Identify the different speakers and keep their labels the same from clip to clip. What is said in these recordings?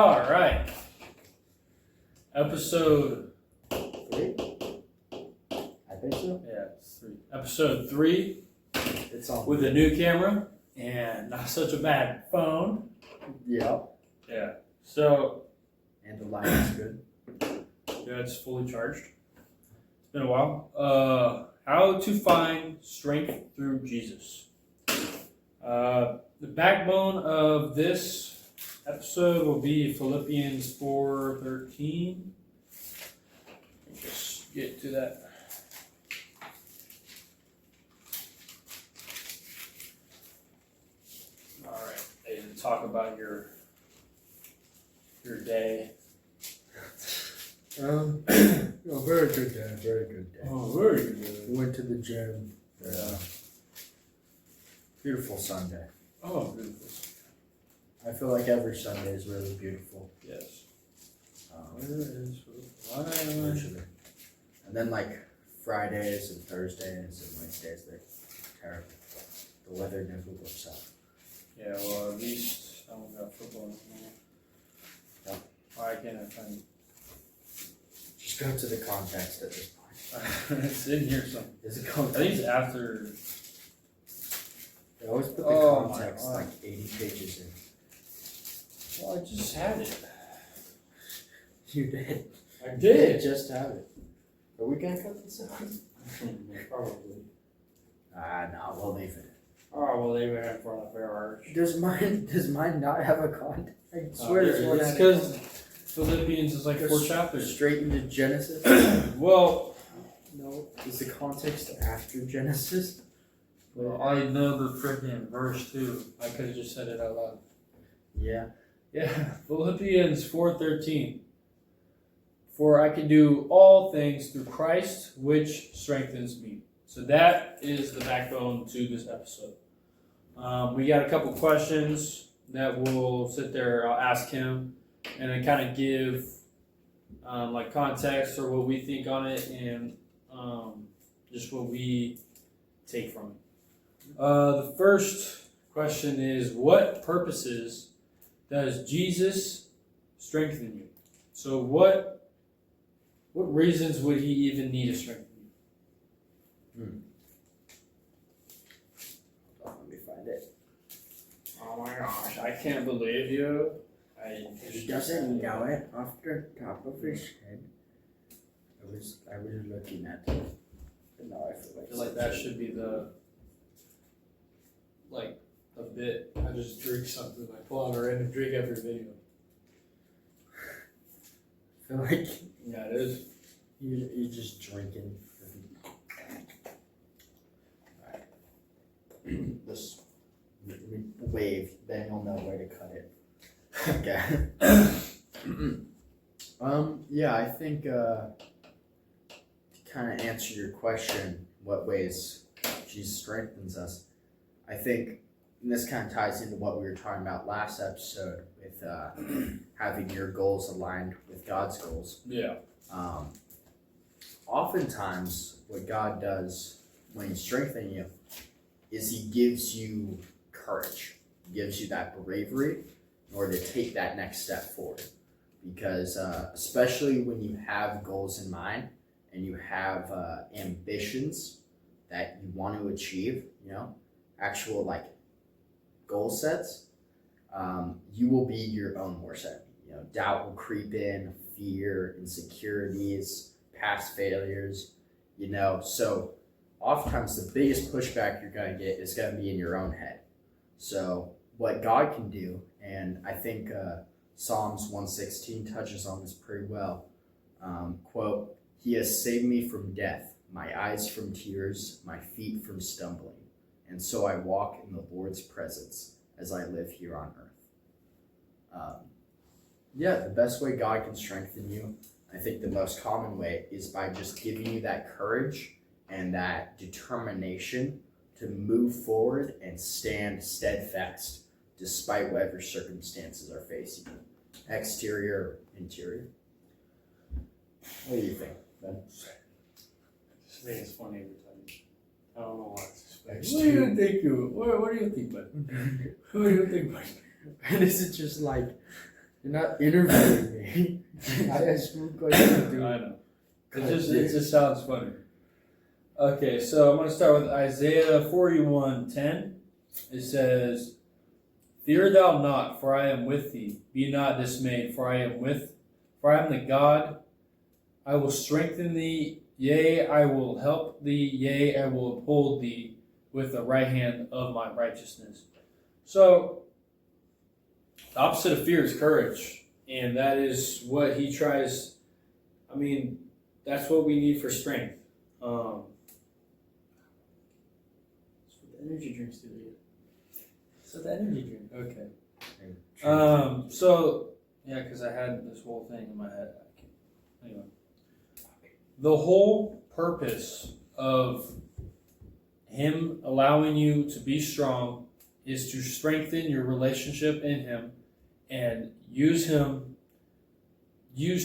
Speaker 1: All right. Episode
Speaker 2: 3? I think so.
Speaker 1: yeah, it's 3. Episode 3
Speaker 2: It's on.
Speaker 1: with a new camera and not such a bad phone.
Speaker 2: Yeah.
Speaker 1: Yeah. So
Speaker 2: And the light is good.
Speaker 1: yeah, it's fully charged. It's been a while. How to find strength through Jesus. The backbone of this episode will be Philippians 4:13. Just get to that. All right, and talk about your day.
Speaker 2: Very good day. Very good day.
Speaker 1: Oh, very good.
Speaker 2: Went to the gym.
Speaker 1: Yeah.
Speaker 2: Beautiful Sunday.
Speaker 1: Oh, beautiful.
Speaker 2: I feel like every Sunday is really beautiful.
Speaker 1: Yes.
Speaker 2: Um,
Speaker 1: Usually.
Speaker 2: usually. And then like Fridays and Thursdays and Wednesdays, they're terrible. The weather never works out.
Speaker 1: Yeah, well, at least I don't got football anymore.
Speaker 2: Yep.
Speaker 1: Why can't I find
Speaker 2: Just go to the context at this point.
Speaker 1: it's in here somewhere.
Speaker 2: There's a
Speaker 1: I
Speaker 2: context.
Speaker 1: think it's after.
Speaker 2: They always put the
Speaker 1: Oh my
Speaker 2: context
Speaker 1: God.
Speaker 2: like 80 pages in.
Speaker 1: Well, I just had it.
Speaker 2: You did.
Speaker 1: I
Speaker 2: You
Speaker 1: did.
Speaker 2: just have it. Are we gonna cut this out?
Speaker 1: Probably.
Speaker 2: No, we'll leave it.
Speaker 1: Oh, well, they were in front of their arch.
Speaker 2: Does mine not have a context? I swear this one
Speaker 1: It's
Speaker 2: had
Speaker 1: because Philippians is like 4
Speaker 2: Goes
Speaker 1: chapters.
Speaker 2: straight into Genesis.
Speaker 1: Well,
Speaker 2: No, is the context after Genesis?
Speaker 1: I know the freaking verse too. I could have just said it out loud.
Speaker 2: Yeah.
Speaker 1: Yeah, Philippians 4:13. For I can do all things through Christ, which strengthens me. So that is the backbone to this episode. We got a couple questions that we'll sit there. I'll ask him, and then kind of give like context or what we think on it, and just what we take from it. The first question is, what purposes does Jesus strengthen you? So what reasons would he even need to strengthen you?
Speaker 2: Let me find it.
Speaker 1: Oh my gosh, I can't believe you.
Speaker 2: He doesn't know it off the top of his head. I was looking at it. But now I feel like
Speaker 1: that should be the a bit. I just drink something. I pull out a random drink every video.
Speaker 2: I feel like
Speaker 1: Yeah, it is.
Speaker 2: you're just drinking. This wave, then you'll know where to cut it. Okay. Yeah, I think to kind of answer your question, what ways Jesus strengthens us, I think, and this kind of ties into what we were talking about last episode with having your goals aligned with God's goals.
Speaker 1: Yeah.
Speaker 2: Oftentimes, what God does when He's strengthening you is He gives you courage, He gives you that bravery in order to take that next step forward. Because especially when you have goals in mind and you have ambitions that you want to achieve, actual like goal sets, you will be your own worst enemy. Doubt will creep in, fear, insecurities, past failures, so oftentimes the biggest pushback you're going to get is going to be in your own head. So what God can do, and I think Psalms 116 touches on this pretty well, quote, "He has saved me from death, my eyes from tears, my feet from stumbling, and so I walk in the Lord's presence as I live here on earth." The best way God can strengthen you, I think the most common way, is by just giving you that courage and that determination to move forward and stand steadfast despite whatever circumstances are facing you, exterior or interior. What do you think, Ben?
Speaker 1: I just think it's funny every time. I don't know why. What
Speaker 2: It's
Speaker 1: do you think? What do you think, bud? What do you think, bud?
Speaker 2: And is it just like You're not interviewing me. I asked you a question, dude.
Speaker 1: I know. It just sounds funny. Okay, so I'm going to start with Isaiah 41:10. It says, "Fear thou not, for I am with thee. Be not dismayed, for I am the God. I will strengthen thee, yea, I will help thee, yea, I will uphold thee with the right hand of my righteousness." So, the opposite of fear is courage. And that is what he tries. I mean, that's what we need for strength. That's what the energy drinks do to you. So the energy drink. Okay. So, yeah, because I had this whole thing in my head. Anyway. The whole purpose of him allowing you to be strong is to strengthen your relationship in him and use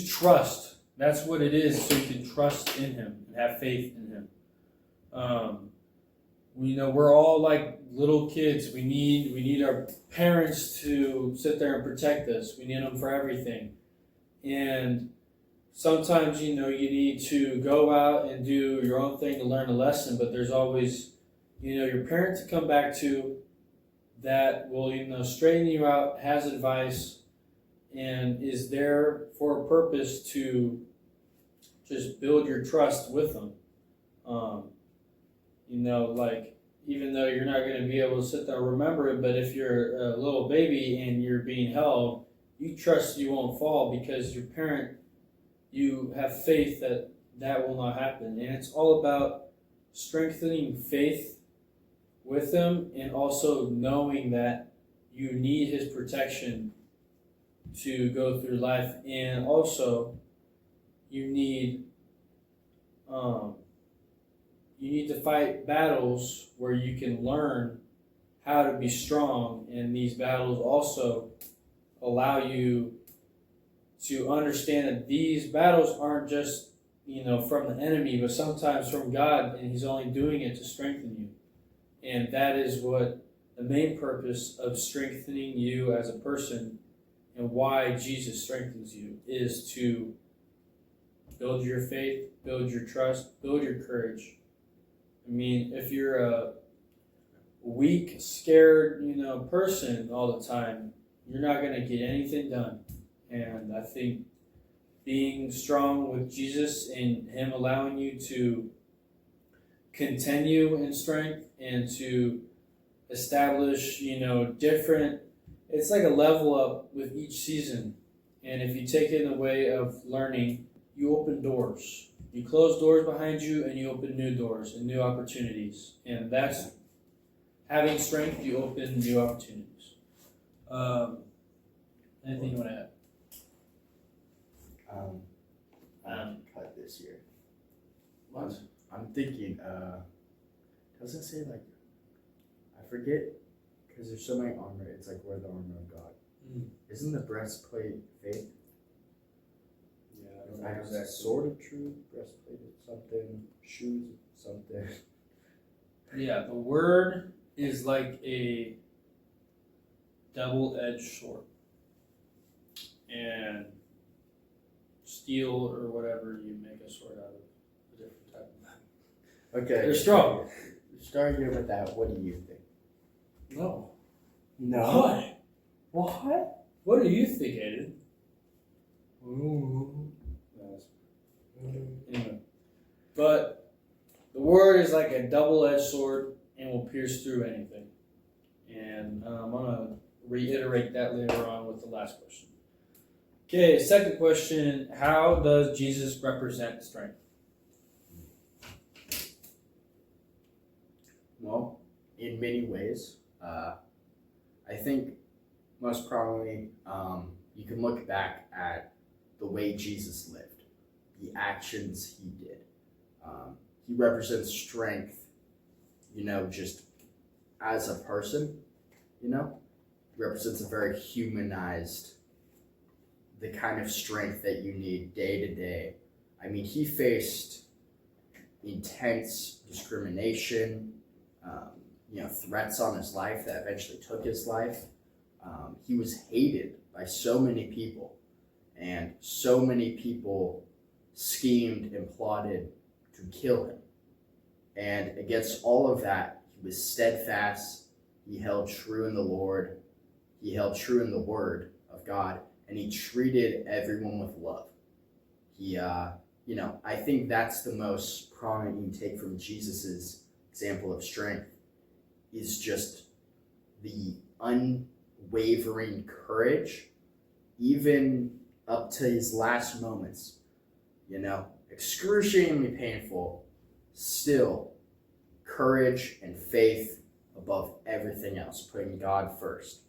Speaker 1: trust. That's what it is, so you can trust in him and have faith in him. We're all like little kids. We need our parents to sit there and protect us. We need them for everything. And sometimes, you need to go out and do your own thing to learn a lesson, but there's always, your parent to come back to that will, straighten you out, has advice, and is there for a purpose to just build your trust with them. Even though you're not going to be able to sit there and remember it, but if you're a little baby and you're being held, you trust you won't fall because your parent, you have faith that will not happen. And it's all about strengthening faith with them and also knowing that you need his protection to go through life. And also you need to fight battles where you can learn how to be strong, and these battles also allow you to understand that these battles aren't just from the enemy, but sometimes from God, and he's only doing it to strengthen you. And that is what the main purpose of strengthening you as a person and why Jesus strengthens you is to build your faith, build your trust, build your courage. I mean, if you're a weak, scared, person all the time, you're not going to get anything done. And I think being strong with Jesus and him allowing you to continue in strength and to establish, different, it's like a level up with each season. And if you take it in the way of learning, you open doors. You close doors behind you and you open new doors and new opportunities. And that's having strength, you open new opportunities. Anything you want to add?
Speaker 2: Cut this year.
Speaker 1: What?
Speaker 2: I'm thinking, doesn't say I forget, because there's so many armor, it's like we're the armor of God. Isn't the breastplate faith?
Speaker 1: Yeah,
Speaker 2: I have that sword of truth, breastplate of something, shoes of something.
Speaker 1: Yeah, the word is like a double-edged sword. And steel or whatever you make a sword out of, a different type of.
Speaker 2: Okay.
Speaker 1: They're strong.
Speaker 2: Starting here with that, what do you think?
Speaker 1: No.
Speaker 2: No.
Speaker 1: What? What do you think, Aiden? Ooh. Anyway. But the word is like a double-edged sword and will pierce through anything. And I'm going to reiterate that later on with the last question. Okay, second question. How does Jesus represent strength?
Speaker 2: Well, in many ways. I think most probably you can look back at the way Jesus lived, the actions he did. He represents strength, just as a person, He represents a very humanized, the kind of strength that you need day to day. I mean, he faced intense discrimination, threats on his life that eventually took his life. he was hated by so many people, and so many people schemed and plotted to kill him. And against all of that, he was steadfast. He held true in the Lord. He held true in the Word of God, and he treated everyone with love. He, I think that's the most prominent you can take from Jesus's example of strength, is just the unwavering courage, even up to his last moments. Excruciatingly painful, still courage and faith above everything else, putting God first.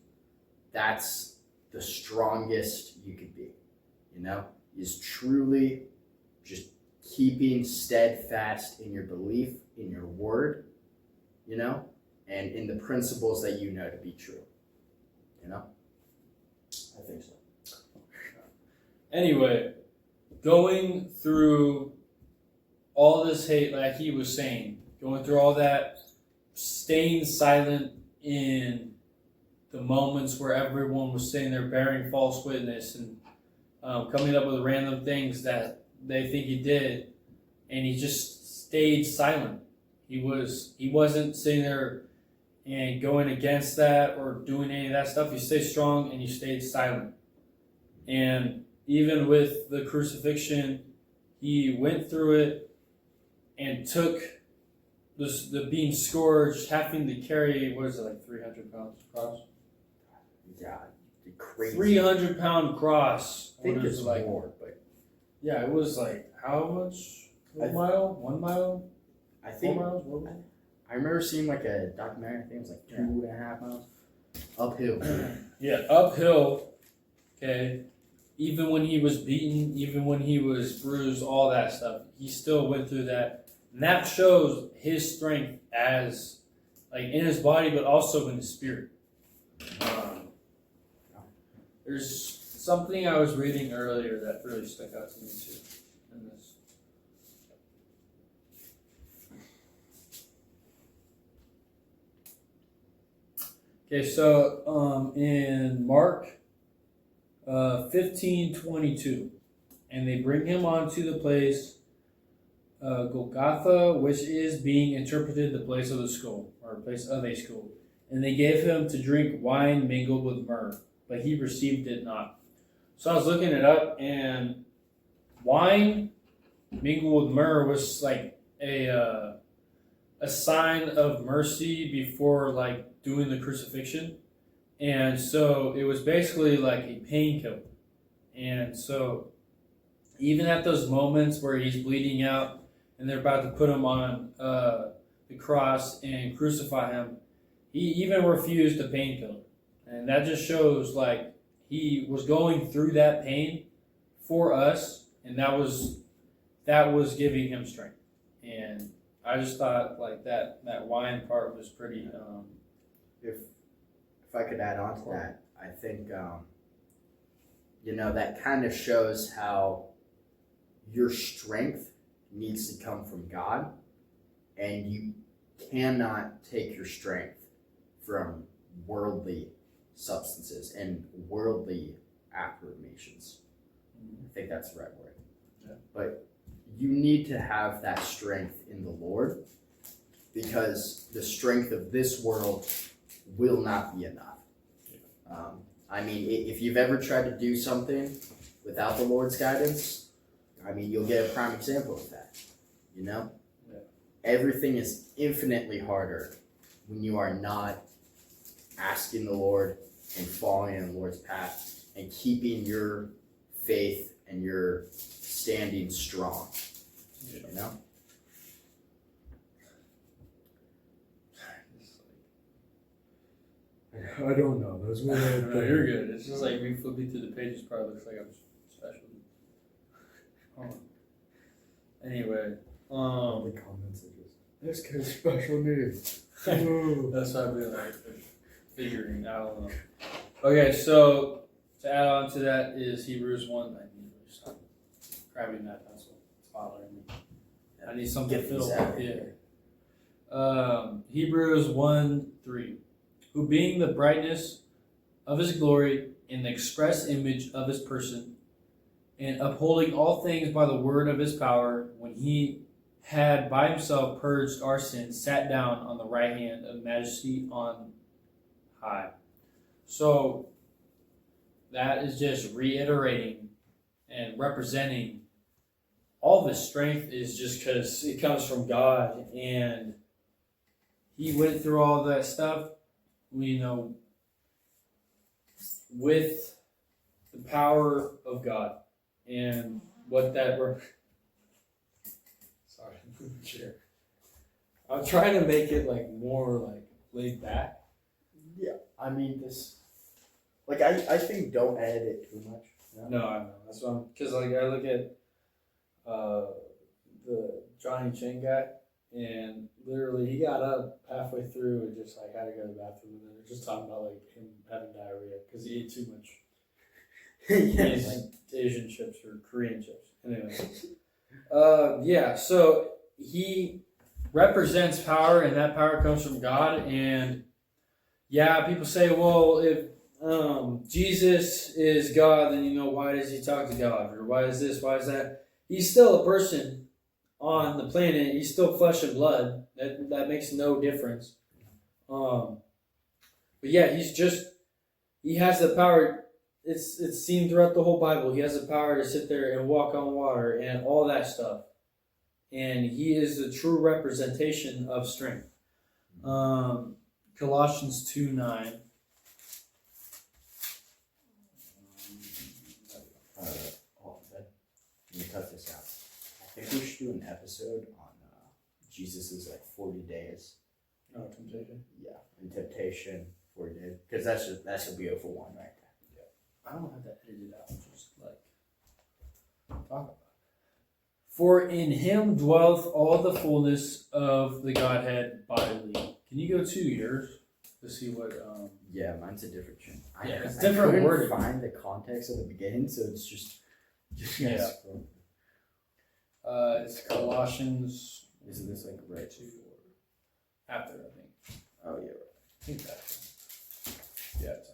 Speaker 2: That's the strongest you could be, is truly just keeping steadfast in your belief, in your word, and in the principles that you know to be true. I think so.
Speaker 1: Anyway, going through all this hate, like he was saying, going through all that, staying silent in the moments where everyone was sitting there bearing false witness and coming up with random things that they think he did, and he just stayed silent. He wasn't sitting there and going against that or doing any of that stuff. He stayed strong and he stayed silent. And even with the crucifixion, he went through it and took the being scourged, having to carry, 300 pounds cross?
Speaker 2: Yeah, crazy.
Speaker 1: 300-pound cross.
Speaker 2: I think it's more, but
Speaker 1: yeah, it was like how much? 1 mile? 1 mile?
Speaker 2: I think
Speaker 1: 4 miles? What was it?
Speaker 2: I remember seeing like a documentary. I think it was like 2.5 miles uphill.
Speaker 1: Yeah, uphill. Okay, even when he was beaten, even when he was bruised, all that stuff, he still went through that, and that shows his strength as like in his body, but also in his spirit. There's something I was reading earlier that really stuck out to me too. In this. Okay, so in Mark 15:22, and they bring him onto the place Golgotha, which is being interpreted the place of the skull, or place of a skull. And they gave him to drink wine mingled with myrrh, but he received it not. So I was looking it up, and wine mingled with myrrh was like a sign of mercy before like doing the crucifixion. And so it was basically like a painkiller. And so even at those moments where he's bleeding out and they're about to put him on the cross and crucify him, he even refused the painkiller. And that just shows like he was going through that pain for us, and that was giving him strength. And I just thought like that wine part was pretty
Speaker 2: If I could add on to that, I think that kind of shows how your strength needs to come from God, and you cannot take your strength from worldly substances and worldly affirmations. I think that's the right word.
Speaker 1: Yeah.
Speaker 2: But you need to have that strength in the Lord, because the strength of this world will not be enough. If you've ever tried to do something without the Lord's guidance, you'll get a prime example of that.
Speaker 1: Yeah.
Speaker 2: Everything is infinitely harder when you are not asking the Lord and following in the Lord's path and keeping your faith and your standing strong.
Speaker 1: Yeah.
Speaker 3: I don't know. Those were
Speaker 1: No, you're good. It's just like me flipping through the pages probably looks like I'm special. Anyway,
Speaker 3: the comments are just, this kid's special needs. Ooh.
Speaker 1: that's what I've been like figuring. I don't know. Okay, so to add on to that is Hebrews 1. I need to stop grabbing that pencil. It's bothering me. I need something to
Speaker 2: Get
Speaker 1: fill
Speaker 2: these
Speaker 1: up
Speaker 2: out
Speaker 1: here. Hebrews 1:3. Who being the brightness of his glory in the express image of his person, and upholding all things by the word of his power, when he had by himself purged our sins, sat down on the right hand of majesty on high. So that is just reiterating and representing all of his strength is just because it comes from God, and he went through all that stuff, with the power of God, and what that. Sorry, chair. I'm trying to make it like more like laid back.
Speaker 2: Yeah, I mean this. Like I think don't edit it too much.
Speaker 1: No, I know that's what I'm because like I look at the Johnny Chang guy, and literally he got up halfway through and just like had to go to the bathroom, and then they're just talking about like him having diarrhea because he ate too much Asian chips or Korean chips. Anyway, yeah. So he represents power, and that power comes from God. And yeah, people say, well, if Jesus is God, then why does he talk to God, or why is this, why is that? He's still a person on the planet. He's still flesh and blood. That makes no difference. But yeah, he has the power. It's seen throughout the whole Bible. He has the power to sit there and walk on water and all that stuff. And he is the true representation of strength. Colossians 2:9.
Speaker 2: Let me cut this out. I think we should do an episode on Jesus's 40 days.
Speaker 1: Oh, temptation.
Speaker 2: Yeah, and temptation 40 days, because that's a beautiful one right there.
Speaker 1: I don't have that edited out. Just like talk about it. For in him dwelleth all the fullness of the Godhead bodily. Can you go to yours to see what?
Speaker 2: Yeah, mine's a different channel.
Speaker 1: Yeah, it's different
Speaker 2: I
Speaker 1: wording.
Speaker 2: couldn't find the context at the beginning, so it's just
Speaker 1: Yeah. It's Colossians.
Speaker 2: Isn't this right?
Speaker 1: 2 or after, I think.
Speaker 2: Oh yeah, right.
Speaker 1: I think that's yeah. It's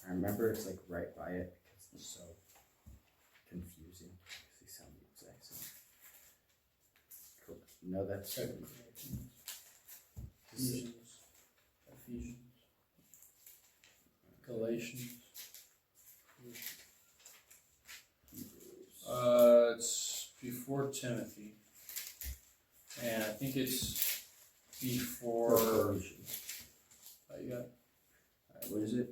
Speaker 2: I remember it's right by it because it's so confusing. They sound the exact same. Cool. No, that's
Speaker 1: Ephesians, Galatians. It's before Timothy, and I think it's before. You got
Speaker 2: what is it?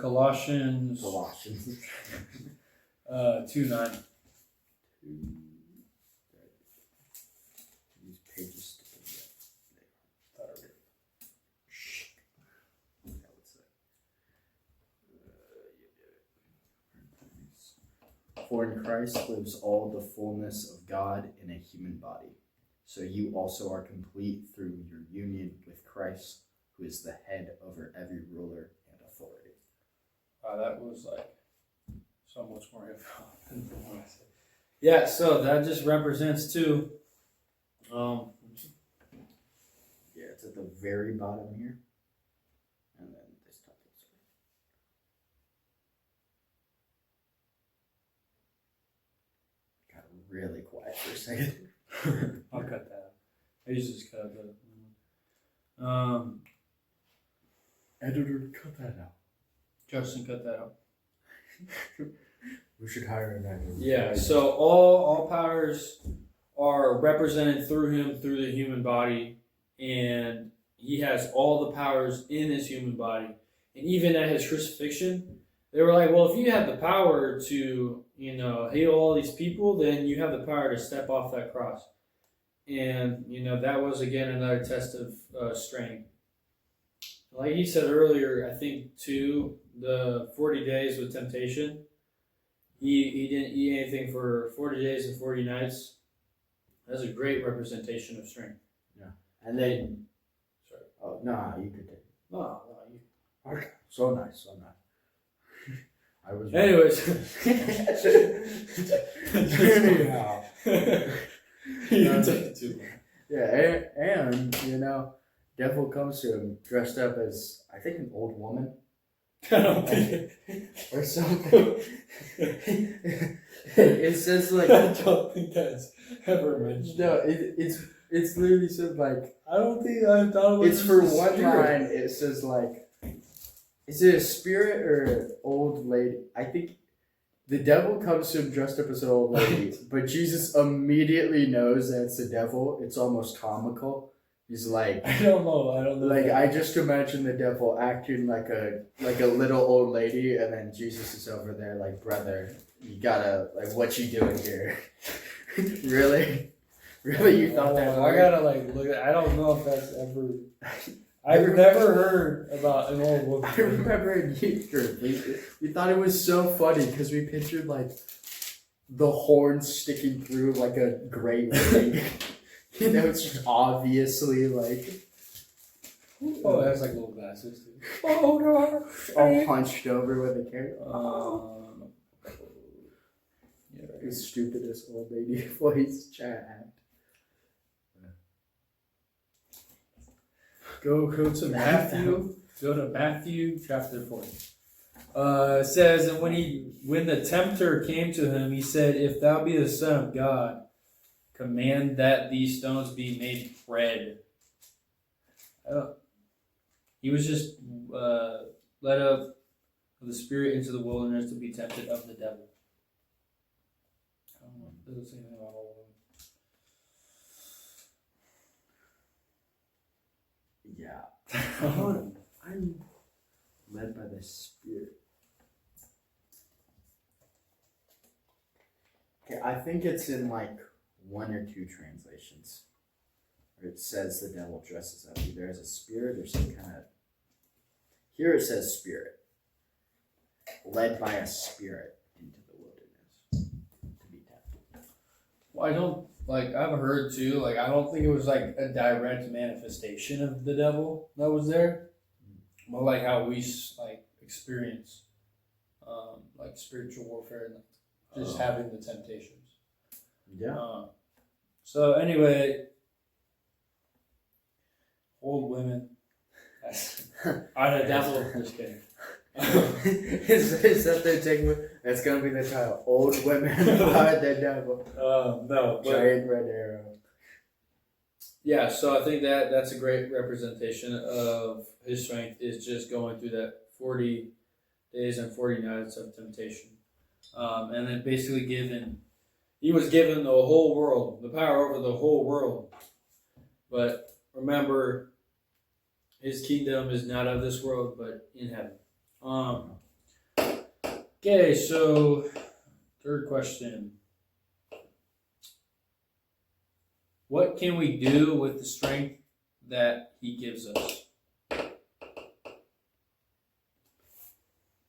Speaker 2: Colossians.
Speaker 1: Colossians.
Speaker 2: Colossians.
Speaker 1: 2:9.
Speaker 2: These pages still For in Christ lives all the fullness of God in a human body. So you also are complete through your union with Christ, who is the head over every ruler and authority.
Speaker 1: That was so much more info than what I said. Yeah, so that just represents too.
Speaker 2: Yeah, it's at the very bottom here. And then this top is got really quiet for a second.
Speaker 1: I'll cut that out. I usually just cut out the.
Speaker 3: Editor, cut that out.
Speaker 1: Justin, cut that out.
Speaker 3: We should hire an editor.
Speaker 1: Yeah, so all powers are represented through him, through the human body, and he has all the powers in his human body. And even at his crucifixion, they were like, well, if you have the power to, heal all these people, then you have the power to step off that cross. And, that was, again, another test of strength. Like he said earlier, I think, too, the 40 days with temptation, he didn't eat anything for 40 days and 40 nights. That's a great representation of strength.
Speaker 2: Yeah. And then,
Speaker 1: sorry.
Speaker 2: Oh, no, you could take it.
Speaker 1: No, you.
Speaker 2: Okay. So nice, so nice. I was.
Speaker 1: Anyways.
Speaker 3: Anyhow.
Speaker 1: You took it too long.
Speaker 2: Yeah, and devil comes to him dressed up as, I think, an old woman.
Speaker 1: I don't think
Speaker 3: or something. It says like
Speaker 1: I don't think that's ever mentioned.
Speaker 3: no, it's literally said like
Speaker 1: I don't think I thought it was.
Speaker 3: it's for
Speaker 1: just a
Speaker 3: one
Speaker 1: spirit.
Speaker 3: line. It says like, is it a spirit or an old lady? I think the devil comes to him dressed up as an old lady, but Jesus immediately knows that it's the devil. It's almost comical. He's like,
Speaker 1: I don't know. I don't know.
Speaker 3: like I just imagine the devil acting like a little old lady, and then Jesus is over there like, brother, you gotta like, what you doing here? Really, really, you thought that?
Speaker 1: I
Speaker 3: hard?
Speaker 1: gotta like look at. I don't know if that's ever. I've never heard about an old woman.
Speaker 3: I remember in youth group, we thought it was so funny because we pictured like the horns sticking through like a great ring. You know, it's just obviously like
Speaker 1: Oh, it has like little glasses too. Oh no!
Speaker 3: all hunched over with a carrot.
Speaker 1: Yeah,
Speaker 3: The stupidest old lady voice chat.
Speaker 1: Go to Matthew. Go to Matthew chapter 4. It says, and when the tempter came to him, he said, "If thou be the Son of God, command that these stones be made bread." He was just led of the Spirit into the wilderness to be tempted of the devil. I don't know. It doesn't say anything about all of them.
Speaker 3: Yeah. I'm led by the Spirit. Okay, I think it's in like one or two translations. Where it says the devil dresses up either as a spirit or some kind of. Here it says spirit. Led by a spirit into the wilderness to be tempted.
Speaker 1: Well, I don't I've heard too. Like, I don't think it was like a direct manifestation of the devil that was there, but like how we like experience, like spiritual warfare and just having the temptations.
Speaker 3: Yeah.
Speaker 1: So anyway, old women. Are the devil? Just kidding.
Speaker 3: Is that their takeaway? That's gonna be the title. Old women are the devil.
Speaker 1: No, but
Speaker 3: Giant red arrow.
Speaker 1: yeah. So I think that's a great representation of his strength is just going through that 40 days and 40 nights of temptation, and then basically he was given the whole world, the power over the whole world. But remember, his kingdom is not of this world, but in heaven. Okay, so third question. What can we do with the strength that he gives us?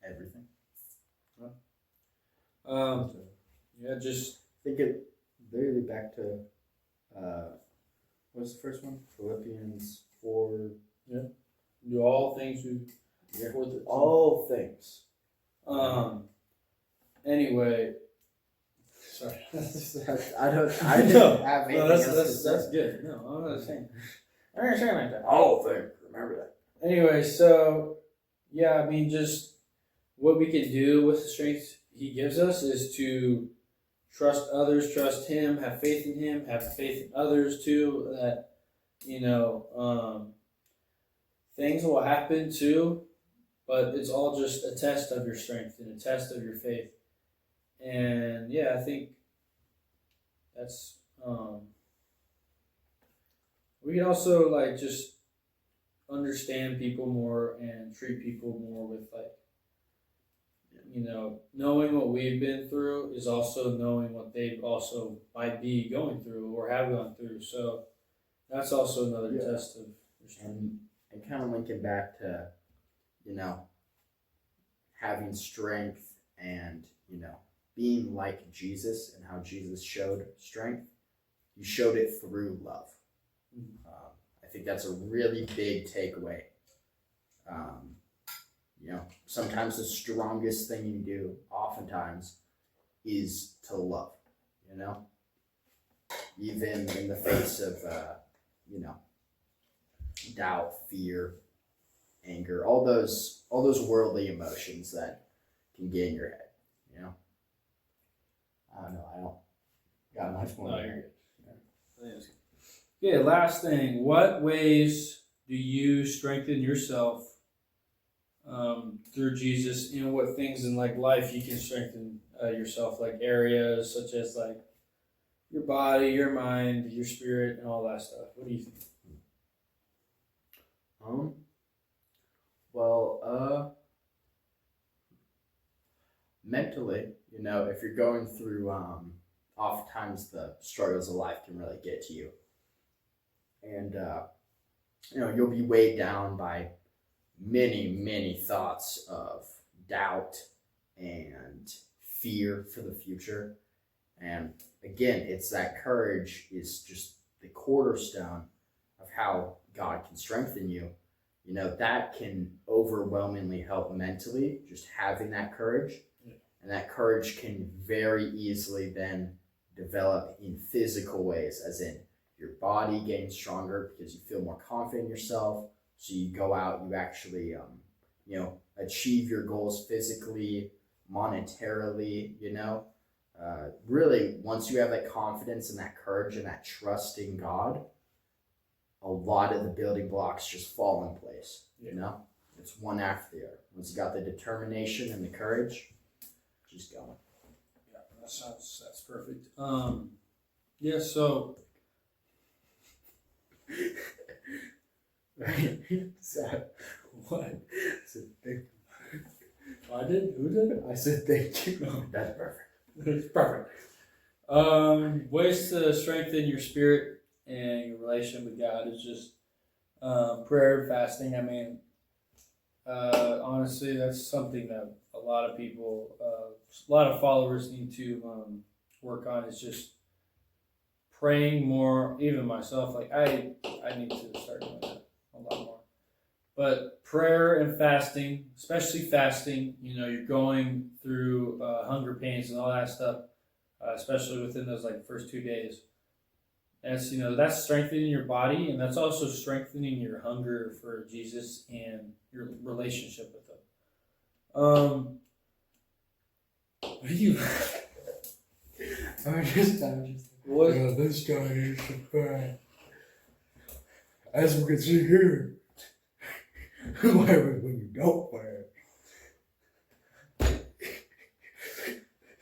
Speaker 3: Everything.
Speaker 1: Yeah, just
Speaker 3: Think it literally back to what's the first one? Philippians 4.
Speaker 1: do all things through
Speaker 3: Yeah.
Speaker 1: 4:13.
Speaker 3: All things.
Speaker 1: Anyway, sorry.
Speaker 3: I didn't have anything
Speaker 1: No,
Speaker 3: else to
Speaker 1: that's
Speaker 3: say.
Speaker 1: good. No, I'm not saying. I'm not saying like that.
Speaker 3: All things. Remember that.
Speaker 1: Anyway, so yeah, I mean, just what we can do with the strength he gives us is to trust others, trust him, have faith in him, have faith in others too. That things will happen too, but it's all just a test of your strength and a test of your faith. And yeah, I think that's we can also like just understand people more and treat people more with like knowing what we've been through is also knowing what they also might be going through or have gone through. So that's also another test of your strength.
Speaker 3: And kind of linking back to, having strength and, being like Jesus and how Jesus showed strength. He showed it through love. I think that's a really big takeaway. Sometimes the strongest thing you do, oftentimes, is to love, even in the face of, doubt, fear,
Speaker 2: anger, all those worldly emotions that can get in your head. You know. I don't know. I don't got much more.
Speaker 1: No, you're good. Yeah, last thing. What ways do you strengthen yourself through Jesus? You know, what things in like life you can strengthen yourself, like areas such as like your body, your mind, your spirit, and all that stuff. What do you think?
Speaker 2: Well, mentally, you know, if you're going through, oftentimes the struggles of life can really get to you. And, you know, you'll be weighed down by many thoughts of doubt and fear for the future. And again, it's that courage is just the cornerstone of how God can strengthen you. You know, that can overwhelmingly help mentally, just having that courage.
Speaker 1: Yeah.
Speaker 2: And that courage can very easily then develop in physical ways, as in your body gains stronger because you feel more confident in yourself. So you go out, you actually, you know, achieve your goals physically, monetarily, you know. Really, once you have that confidence and that courage and that trust in God, a lot of the building blocks just fall in place, you know? It's one after the other. Once you got the determination and the courage, just going.
Speaker 1: Yeah, that's perfect. Yeah, so
Speaker 2: So,
Speaker 1: what?
Speaker 2: I said, thank you.
Speaker 1: I did? Who did it?
Speaker 2: I said, thank you. That's perfect.
Speaker 1: It's perfect. Ways to strengthen your spirit and your relationship with God is just prayer and fasting. I mean, honestly, that's something that a lot of people, a lot of followers need to work on. Is just praying more. Even myself, like I need to start doing that a lot more. But prayer and fasting, especially fasting, you know, you're going through hunger pains and all that stuff, especially within those like first 2 days. That's, you know, that's strengthening your body, and that's also strengthening your hunger for Jesus and your relationship with Him. What do you?
Speaker 3: I'm just
Speaker 1: What?
Speaker 3: yeah, this guy is so bad. As we can see here, why would when you don't wear it?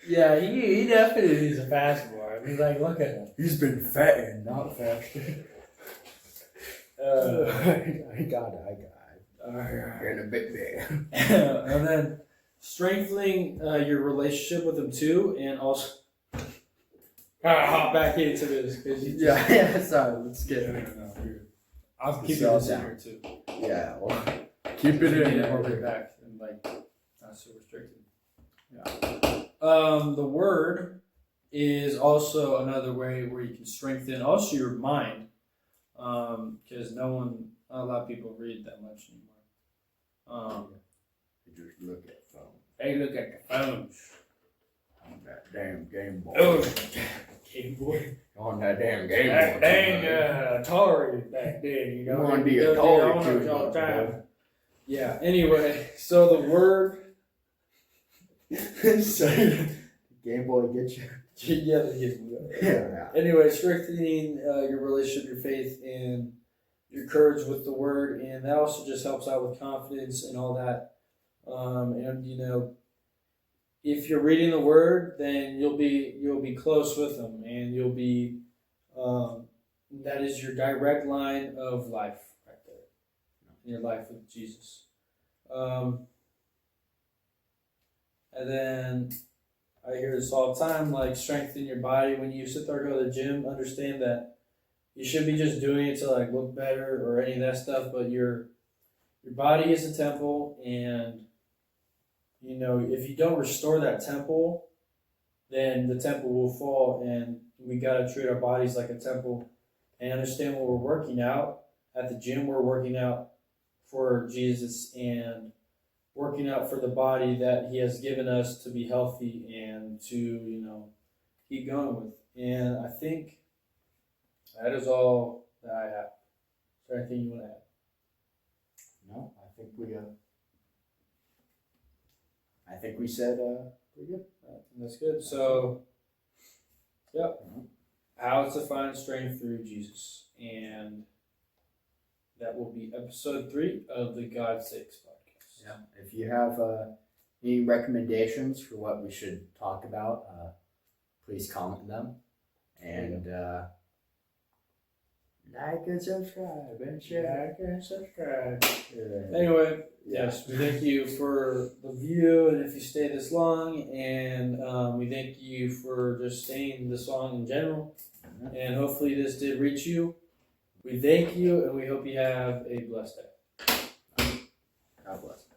Speaker 1: Yeah, he definitely needs a fast boy. I mean, like, look at him.
Speaker 3: He's been fattened, not fasted. I got it. You're in a big man.
Speaker 1: And then strengthening your relationship with Him too, and also hop back into this because you just,
Speaker 2: Yeah, sorry, let's get
Speaker 1: No, dude. I'll keep
Speaker 2: Settle
Speaker 1: this in
Speaker 2: down.
Speaker 1: here too.
Speaker 2: Yeah, well,
Speaker 3: Keep it in
Speaker 1: Yeah, we'll
Speaker 3: there.
Speaker 1: get back and like not so restricted. Yeah. The Word is also another way where you can strengthen also your mind, because not a lot of people read that much anymore.
Speaker 3: You just look at phone.
Speaker 1: They look at the phones.
Speaker 3: On that damn Game Boy.
Speaker 1: Oh, Game Boy.
Speaker 3: On that damn Game Boy.
Speaker 1: That dang Atari back then, you know.
Speaker 3: You wanna be
Speaker 1: They
Speaker 3: a
Speaker 1: did
Speaker 3: Atari
Speaker 1: owners
Speaker 3: too,
Speaker 1: all the time.
Speaker 3: boy.
Speaker 1: Yeah. Anyway, so the Word.
Speaker 3: Game Boy get you.
Speaker 1: Yeah. Anyway, strengthening your relationship, your faith, and your courage with the Word, and that also just helps out with confidence and all that. And you know, if you're reading the Word, then you'll be close with Him, and you'll be that is your direct line of life right there in your life with Jesus. And then I hear this all the time, like strengthen your body. When you sit there and go to the gym, understand that you shouldn't be just doing it to like look better or any of that stuff, but your body is a temple, and you know, if you don't restore that temple, then the temple will fall, and we gotta treat our bodies like a temple and understand when we're working out at the gym, we're working out for Jesus and working out for the body that He has given us to be healthy and to, you know, keep going with. And I think that is all that I have. Is there anything you want to add?
Speaker 2: no, I
Speaker 3: I think we said pretty good.
Speaker 1: That's good. So, yep. How to find strength through Jesus. And that will be episode 3 of the God Sakes podcast.
Speaker 3: Yeah. If you have any recommendations for what we should talk about, please comment them. And like and subscribe and share.
Speaker 1: Like and subscribe.
Speaker 3: Yeah.
Speaker 1: Anyway, yes, we thank you for the view, and if you stay this long, and we thank you for just staying this long in general, and hopefully this did reach you. We thank you, and we hope you have a blessed day.
Speaker 3: God bless.